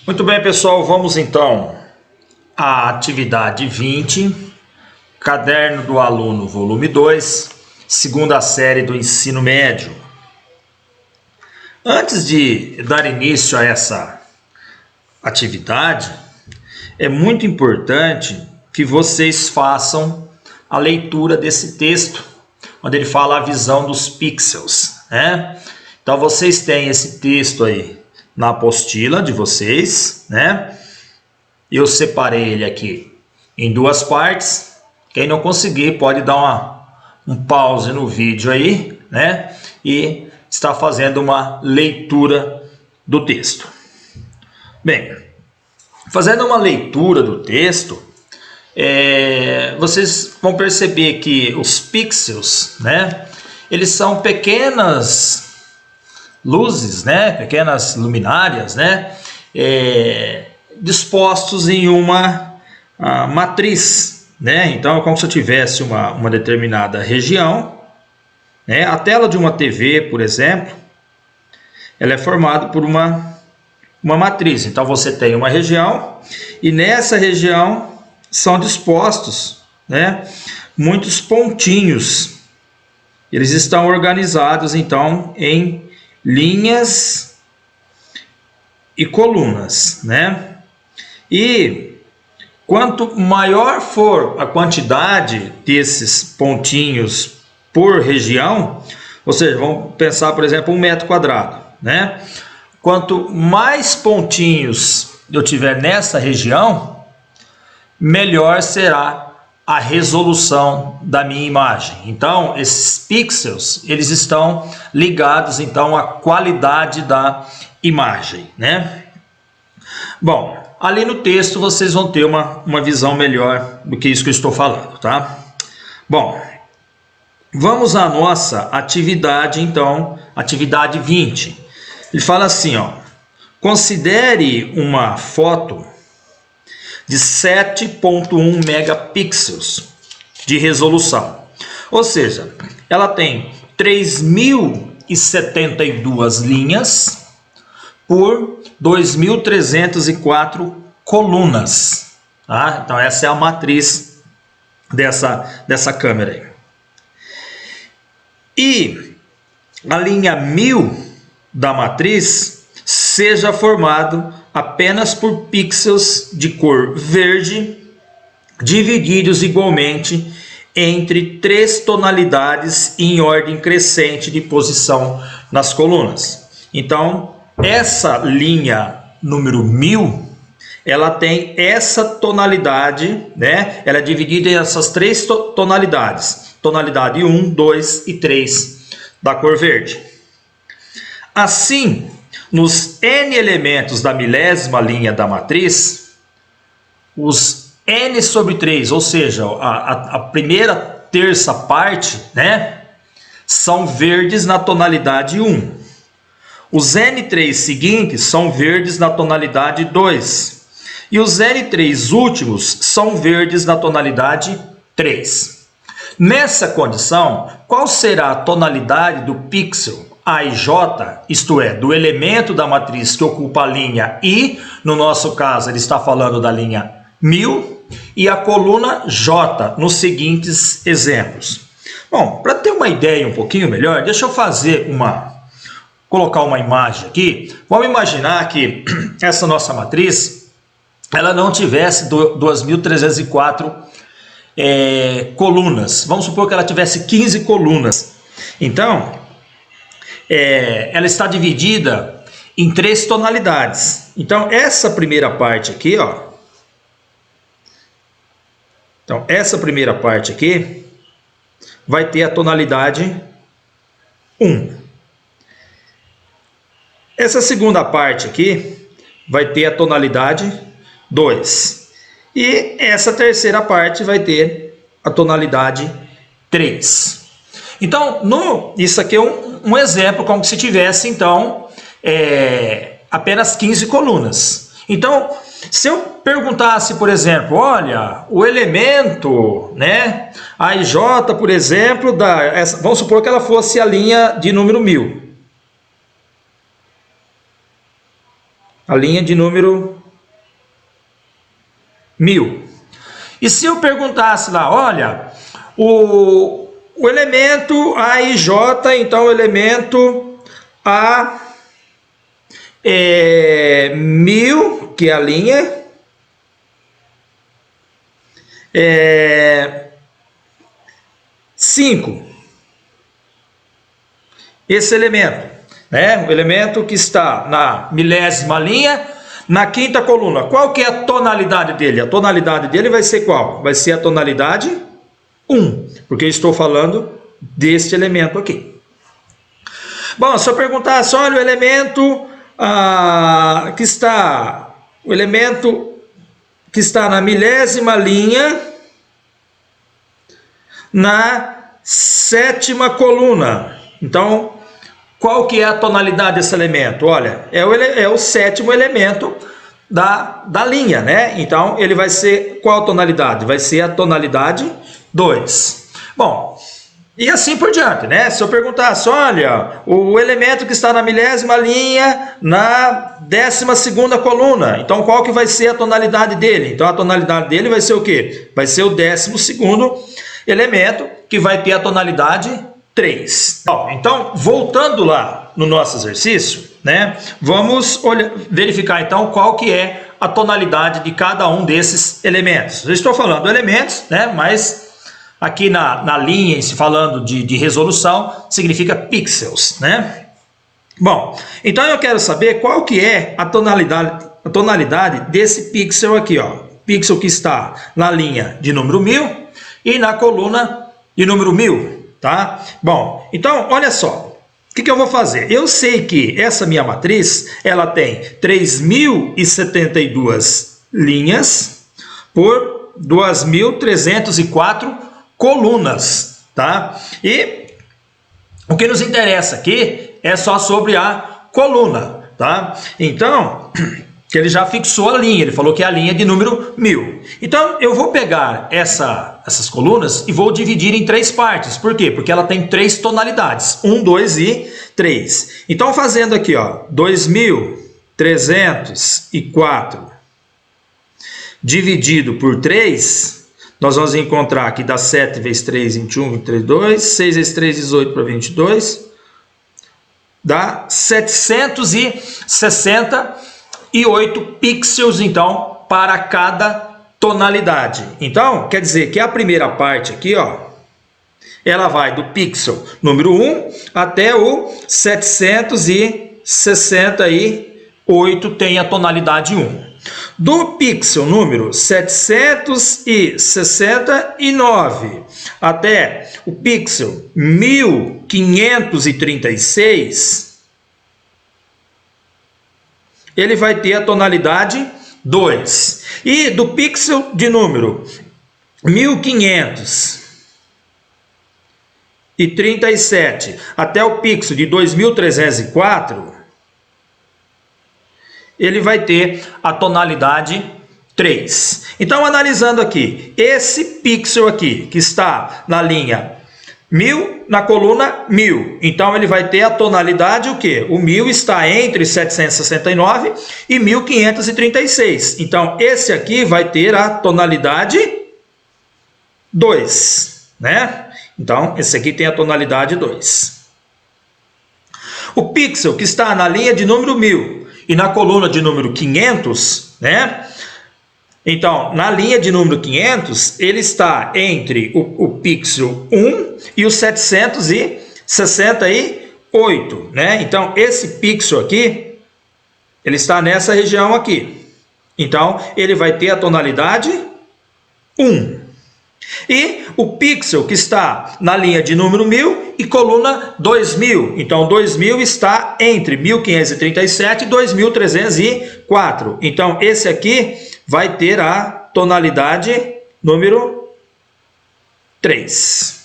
Muito bem, pessoal, vamos então à atividade 20, Caderno do Aluno, volume 2, segunda série do ensino médio. Antes de dar início a essa atividade, é muito importante que vocês façam a leitura desse texto, onde ele fala a visão dos pixels, né? Então vocês têm esse texto aí na apostila de vocês, né? Eu separei ele aqui em duas partes. Quem não conseguir pode dar um pause no vídeo aí, né? E está fazendo uma leitura do texto. Bem, fazendo uma leitura do texto, vocês vão perceber que os pixels, né? Eles são pequenas luzes, né? Pequenas luminárias, né? Dispostos em uma matriz, né? Então é como se eu tivesse uma determinada região, né? A tela de uma TV, por exemplo, ela é formada por uma matriz. Então você tem uma região e nessa região são dispostos, né, muitos pontinhos. Eles estão organizados então em linhas e colunas, né? E quanto maior for a quantidade desses pontinhos por região, ou seja, vamos pensar, por exemplo, 1 metro quadrado, né? Quanto mais pontinhos eu tiver nessa região, melhor será a resolução da minha imagem. Então, esses pixels, eles estão ligados então à qualidade da imagem, né? Bom, ali no texto vocês vão ter uma visão melhor do que isso que eu estou falando, tá? Bom, vamos à nossa atividade então, atividade 20. Ele fala assim, ó: considere uma foto de 7.1 megapixels de resolução. Ou seja, ela tem 3.072 linhas por 2.304 colunas. Tá? Então essa é a matriz dessa câmera aí. E a linha 1000 da matriz seja formado apenas por pixels de cor verde, divididos igualmente entre 3 tonalidades em ordem crescente de posição nas colunas. Então, essa linha número 1000, ela tem essa tonalidade, né? Ela é dividida em essas 3 tonalidades. Tonalidade 1, 2 e 3 da cor verde. Assim, nos N elementos da milésima linha da matriz, os N sobre 3, ou seja, a primeira terça parte, né, são verdes na tonalidade 1. Os N3 seguintes são verdes na tonalidade 2. E os N3 últimos são verdes na tonalidade 3. Nessa condição, qual será a tonalidade do pixel A e J, isto é, do elemento da matriz que ocupa a linha I, no nosso caso ele está falando da linha 1000, e a coluna J, nos seguintes exemplos. Bom, para ter uma ideia um pouquinho melhor, deixa eu colocar uma imagem aqui. Vamos imaginar que essa nossa matriz, ela não tivesse 2.304 colunas. Vamos supor que ela tivesse 15 colunas. Então, ela está dividida em 3 tonalidades. Então, essa primeira parte aqui, ó. Então, essa primeira parte aqui vai ter a tonalidade 1. Essa segunda parte aqui vai ter a tonalidade 2. E essa terceira parte vai ter a tonalidade 3. Então, isso aqui é um exemplo como se tivesse, então, apenas 15 colunas. Então, se eu perguntasse, por exemplo, olha, o elemento, né, A e J, por exemplo, vamos supor que ela fosse a linha de número 1000. A linha de número 1000. E se eu perguntasse lá, olha, o elemento A e J, então o elemento A é 1000, que é a linha, 5. Esse elemento, né? O elemento que está na milésima linha, na quinta coluna. Qual que é a tonalidade dele? A tonalidade dele vai ser qual? Vai ser a tonalidade 1, porque eu estou falando deste elemento aqui. Bom, se eu perguntasse, olha, o elemento que está na milésima linha, na sétima coluna. Então, qual que é a tonalidade desse elemento? Olha, é o sétimo elemento da linha, né? Então, ele vai ser qual tonalidade? Vai ser a tonalidade 2. Bom, e assim por diante, né? Se eu perguntasse, olha, o elemento que está na milésima linha, na 12ª coluna, então qual que vai ser a tonalidade dele? Então, a tonalidade dele vai ser o quê? Vai ser o 12º elemento, que vai ter a tonalidade 3. Bom, então, voltando lá no nosso exercício, né, vamos verificar então qual que é a tonalidade de cada um desses elementos. Eu estou falando elementos, né, mas aqui na linha, se falando de resolução, significa pixels, né? Bom, então eu quero saber qual que é a tonalidade desse pixel aqui, ó. Pixel que está na linha de número 1000 e na coluna de número 1000. Tá? Bom, então olha só, o que eu vou fazer? Eu sei que essa minha matriz, ela tem 3072 linhas por 2304 colunas, tá? E o que nos interessa aqui é só sobre a coluna, tá? Então, que ele já fixou a linha, ele falou que é a linha de número 1000. Então, eu vou pegar essas colunas e vou dividir em 3 partes. Por quê? Porque ela tem 3 tonalidades, 1, 2 e 3. Então, fazendo aqui, ó, 2304 dividido por 3, nós vamos encontrar que dá 7 vezes 3, 21, 22, 6 vezes 3, 18 para 22, dá 768 pixels, então, para cada tonalidade. Então, quer dizer que a primeira parte aqui, ó, ela vai do pixel número 1 até o 768 tem a tonalidade 1. Do pixel número 769 até o pixel 1536, ele vai ter a tonalidade 2. E do pixel de número 1537 até o pixel de 2304, ele vai ter a tonalidade 3. Então, analisando aqui, esse pixel aqui, que está na linha 1000, na coluna 1000. Então, ele vai ter a tonalidade o quê? O 1000 está entre 769 e 1536. Então, esse aqui vai ter a tonalidade 2, né? Então, esse aqui tem a tonalidade 2. O pixel que está na linha de número 1000 e na coluna de número 500, né? Então, na linha de número 500, ele está entre o pixel 1 e o 768, né? Então, esse pixel aqui, ele está nessa região aqui. Então, ele vai ter a tonalidade 1. E o pixel que está na linha de número 1000 e coluna 2000. Então, 2000 está entre 1537 e 2304. Então, esse aqui vai ter a tonalidade número 3.